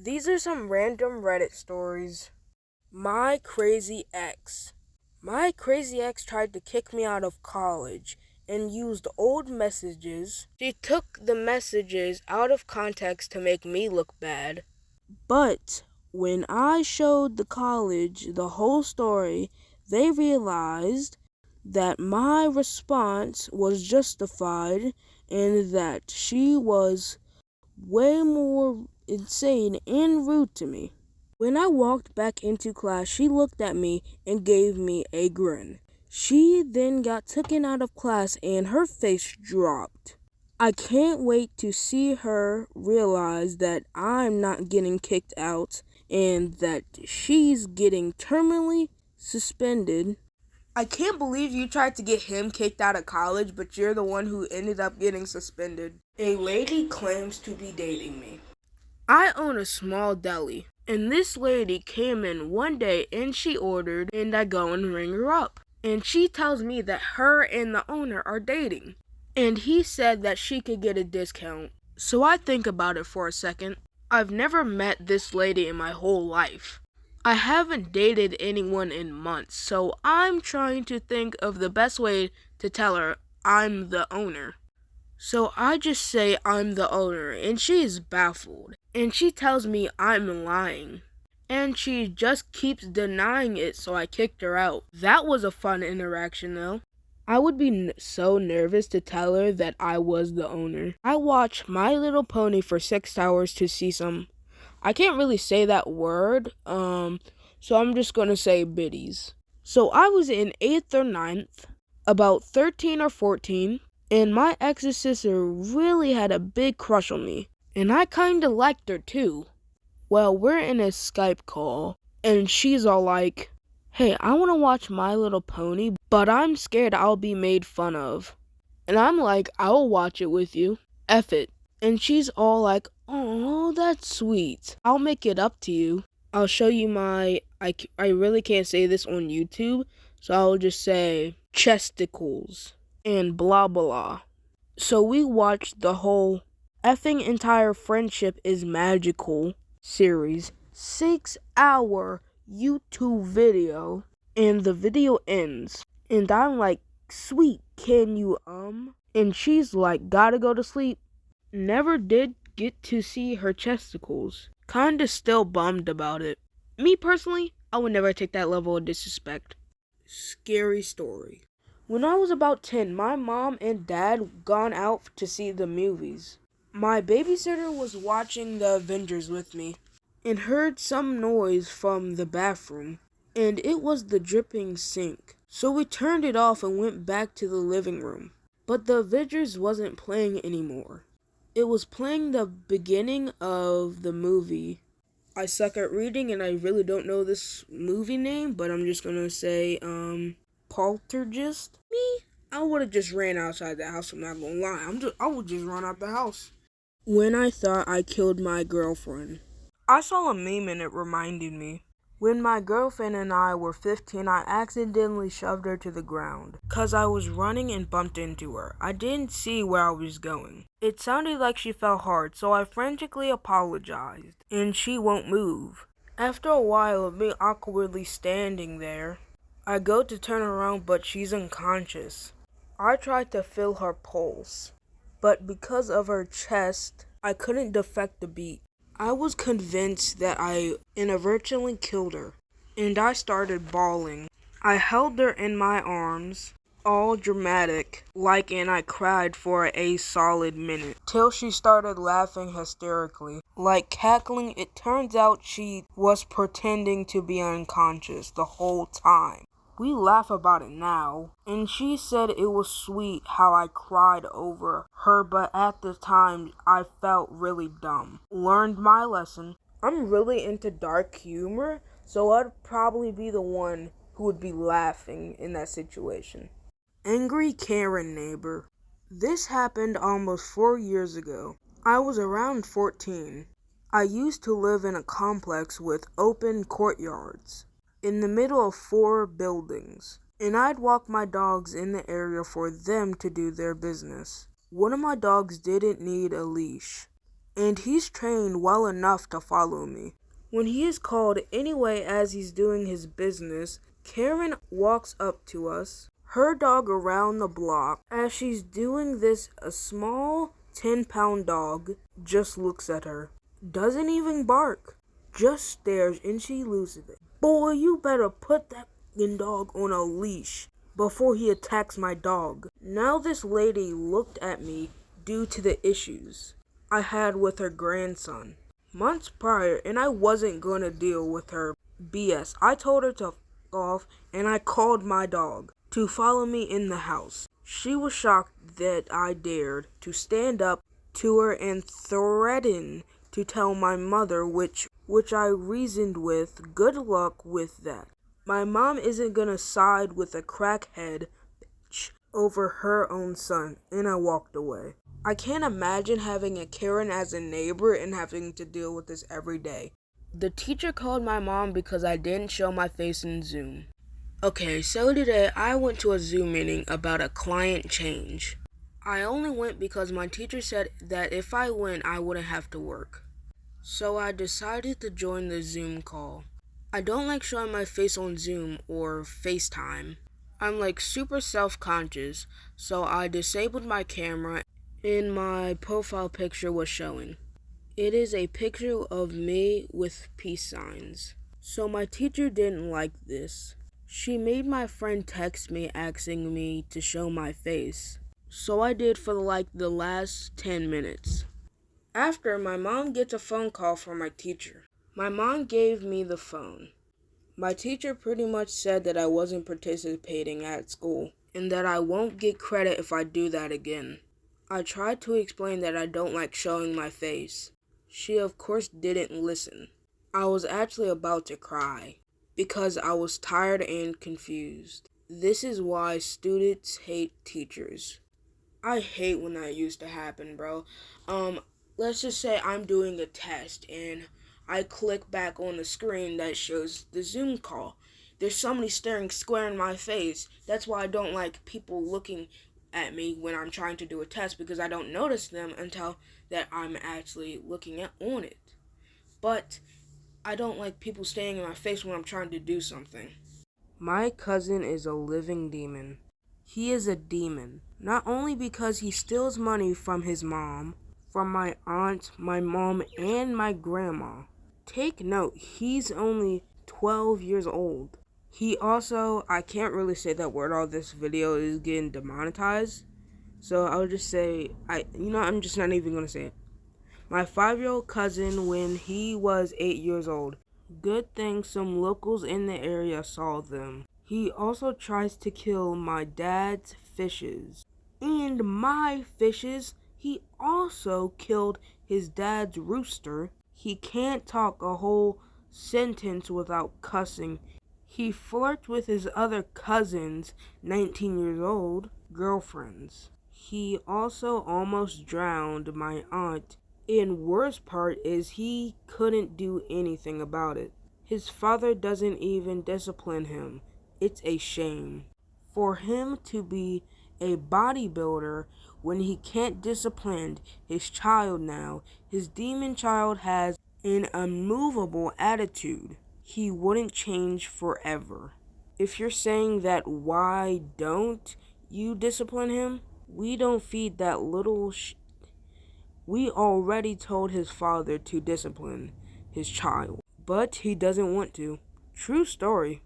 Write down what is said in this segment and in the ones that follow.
These are some random Reddit stories. My crazy ex. My crazy ex tried to kick me out of college and used old messages. She took the messages out of context to make me look bad. But when I showed the college the whole story, they realized that my response was justified and that she was way more insane and rude to me. When I walked back into class, she looked at me and gave me a grin. She then got taken out of class and her face dropped. I can't wait to see her realize that I'm not getting kicked out and that she's getting terminally suspended. I can't believe you tried to get him kicked out of college, but you're the one who ended up getting suspended. A lady claims to be dating me. I own a small deli, and this lady came in one day and she ordered, and I go and ring her up. And she tells me that her and the owner are dating. And he said that she could get a discount. So I think about it for a second. I've never met this lady in my whole life. I haven't dated anyone in months, so I'm trying to think of the best way to tell her I'm the owner. So I just say I'm the owner, and she is baffled. And she tells me I'm lying. And she just keeps denying it, so I kicked her out. That was a fun interaction, though. I would be so nervous to tell her that I was the owner. I watched My Little Pony for 6 hours to see some. I can't really say that word, so I'm just gonna say biddies. So I was in 8th or ninth, about 13 or 14, and my ex's sister really had a big crush on me. And I kinda liked her too. Well, we're in a Skype call, and she's all like, "Hey, I wanna watch My Little Pony, but I'm scared I'll be made fun of." And I'm like, "I'll watch it with you. F it." And she's all like, "Oh, that's sweet. I'll make it up to you. I'll show you my," I really can't say this on YouTube, so I'll just say chesticles and blah blah. So we watched the whole effing entire Friendship is Magical series, 6-hour YouTube video, and the video ends. And I'm like, "Sweet, can you, And she's like, "Gotta go to sleep." Never did get to see her chesticles. Kinda still bummed about it. Me personally, I would never take that level of disrespect. Scary story. When I was about 10, my mom and dad gone out to see the movies. My babysitter was watching the Avengers with me and heard some noise from the bathroom, and it was the dripping sink. So we turned it off and went back to the living room. But the Avengers wasn't playing anymore. It was playing the beginning of the movie. I suck at reading and I really don't know this movie name, but I'm just gonna say, Poltergeist. Me, I would've just ran outside the house, I'm not gonna lie. I would just run out the house. When I thought I killed my girlfriend. I saw a meme and it reminded me. When my girlfriend and I were 15, I accidentally shoved her to the ground, 'cause I was running and bumped into her. I didn't see where I was going. It sounded like she fell hard, so I frantically apologized, and she won't move. After a while of me awkwardly standing there, I go to turn around, but she's unconscious. I tried to feel her pulse, but because of her chest, I couldn't defect the beat. I was convinced that I inadvertently killed her, and I started bawling. I held her in my arms, all dramatic, and I cried for a solid minute, till she started laughing hysterically, cackling. It turns out she was pretending to be unconscious the whole time. We laugh about it now, and she said it was sweet how I cried over her, but at the time I felt really dumb. Learned my lesson. I'm really into dark humor, so I'd probably be the one who would be laughing in that situation. Angry Karen neighbor. This happened almost 4 years ago. I was around 14. I used to live in a complex with open courtyards in the middle of 4 buildings, and I'd walk my dogs in the area for them to do their business. One of my dogs didn't need a leash, and he's trained well enough to follow me. When he is called anyway as he's doing his business, Karen walks up to us, her dog around the block. As she's doing this, a small 10-pound dog just looks at her. Doesn't even bark, just stares, and she loses it. Boy, you better put that dog on a leash before he attacks my dog. Now this lady looked at me due to the issues I had with her grandson months prior, and I wasn't going to deal with her BS. I told her to f off, and I called my dog to follow me in the house. She was shocked that I dared to stand up to her and threaten to tell my mother, which I reasoned with. Good luck with that. My mom isn't gonna side with a crackhead bitch over her own son, and I walked away. I can't imagine having a Karen as a neighbor and having to deal with this every day. The teacher called my mom because I didn't show my face in Zoom. Okay, so today I went to a Zoom meeting about a client change. I only went because my teacher said that if I went, I wouldn't have to work. So I decided to join the Zoom call. I don't like showing my face on Zoom or FaceTime. I'm like super self-conscious, so I disabled my camera and my profile picture was showing. It is a picture of me with peace signs. So my teacher didn't like this. She made my friend text me asking me to show my face. So I did for the last 10 minutes. After, my mom gets a phone call from my teacher. My mom gave me the phone. My teacher pretty much said that I wasn't participating at school and that I won't get credit if I do that again. I tried to explain that I don't like showing my face. She of course didn't listen. I was actually about to cry because I was tired and confused. This is why students hate teachers. I hate when that used to happen, bro. Let's just say I'm doing a test and I click back on the screen that shows the Zoom call. There's somebody staring square in my face. That's why I don't like people looking at me when I'm trying to do a test, because I don't notice them until that I'm actually looking on it. But I don't like people staring in my face when I'm trying to do something. My cousin is a living demon. He is a demon, not only because he steals money from his mom, from my aunt, my mom, and my grandma. Take note, he's only 12 years old. He also, I can't really say that word, all this video is getting demonetized. So I'll just say, I'm just not even going to say it. My 5-year-old cousin when he was 8 years old. Good thing some locals in the area saw them. He also tries to kill my dad's fishes. And my fishes, he also killed his dad's rooster. He can't talk a whole sentence without cussing. He flirts with his other cousins, 19 years old, girlfriends. He also almost drowned my aunt. And worst part is he couldn't do anything about it. His father doesn't even discipline him. It's a shame. For him to be a bodybuilder when he can't discipline his child now, his demon child has an unmovable attitude. He wouldn't change forever. If you're saying that why don't you discipline him? We don't feed that little We already told his father to discipline his child, but he doesn't want to. True story.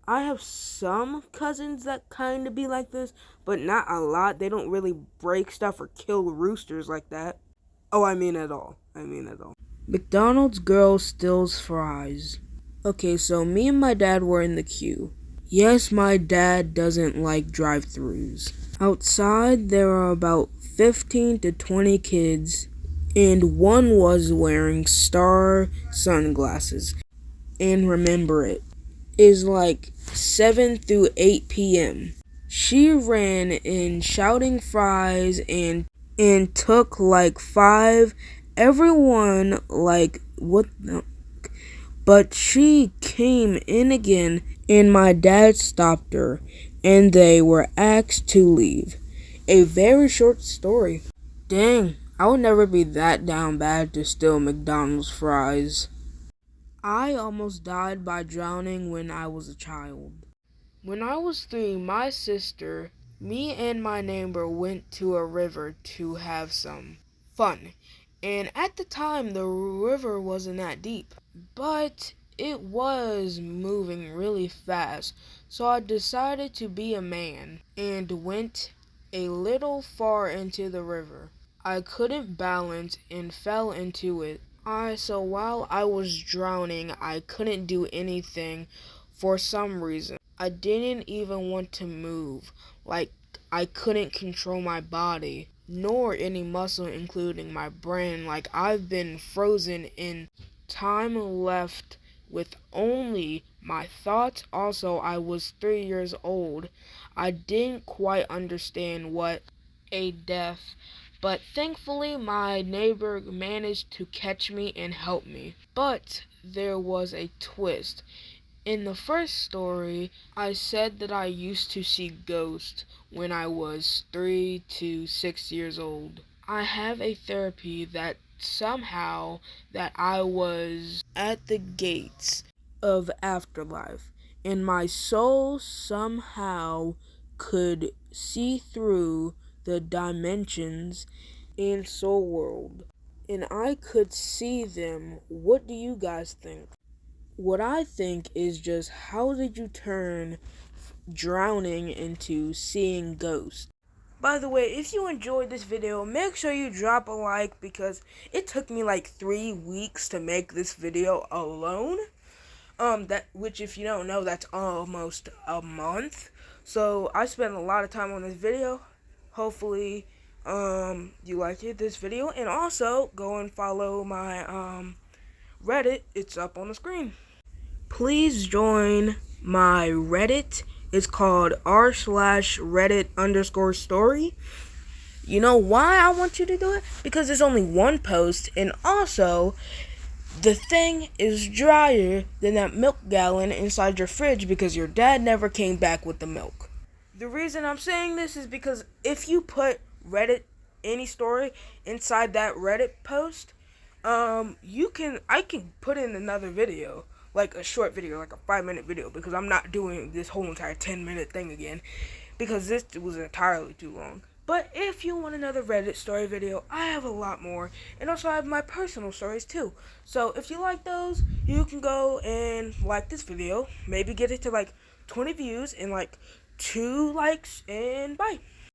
I have some cousins that kind of be like this, but not a lot. They don't really break stuff or kill roosters like that. Oh, I mean at all. McDonald's girl steals fries. Okay, so me and my dad were in the queue. Yes, my dad doesn't like drive-thrus. Outside, there are about 15 to 20 kids, and one was wearing star sunglasses. And remember, it is like 7 through 8 p.m. She ran in shouting fries and took like 5. Everyone like, what the... But she came in again, and my dad stopped her, and they were asked to leave. A very short story. Dang, I would never be that down bad to steal McDonald's fries. I almost died by drowning when I was a child. When I was 3, my sister, me and my neighbor went to a river to have some fun. And at the time, the river wasn't that deep, but it was moving really fast. So I decided to be a man and went a little far into the river. I couldn't balance and fell into it. So while I was drowning, I couldn't do anything for some reason. I didn't even want to move. Like, I couldn't control my body, nor any muscle, including my brain. Like, I've been frozen in time left with only my thoughts. Also, I was 3 years old. I didn't quite understand what a death, but thankfully my neighbor managed to catch me and help me. But there was a twist. In the first story, I said that I used to see ghosts when I was 3 to 6 years old. I have a therapy that somehow that I was at the gates of afterlife, and my soul somehow could see through the dimensions in soul world, and I could see them. What do you guys think? What I think is just, how did you turn drowning into seeing ghosts? By the way, if you enjoyed this video, make sure you drop a like, because it took me like 3 weeks to make this video alone. Which, if you don't know, that's almost a month. So I spent a lot of time on this video. Hopefully, you liked this video, and also go and follow my Reddit. It's up on the screen. Please join my Reddit. It's called r/Reddit_story. You know why I want you to do it? Because there's only one post, and also the thing is drier than that milk gallon inside your fridge because your dad never came back with the milk. The reason I'm saying this is because if you put Reddit any story inside that Reddit post, I can put in another video, like a short video, like a 5-minute video, because I'm not doing this whole entire 10-minute thing again, because this was entirely too long. But if you want another Reddit story video, I have a lot more, and also I have my personal stories too. So if you like those, you can go and like this video, maybe get it to like 20 views and like 2 likes, and bye.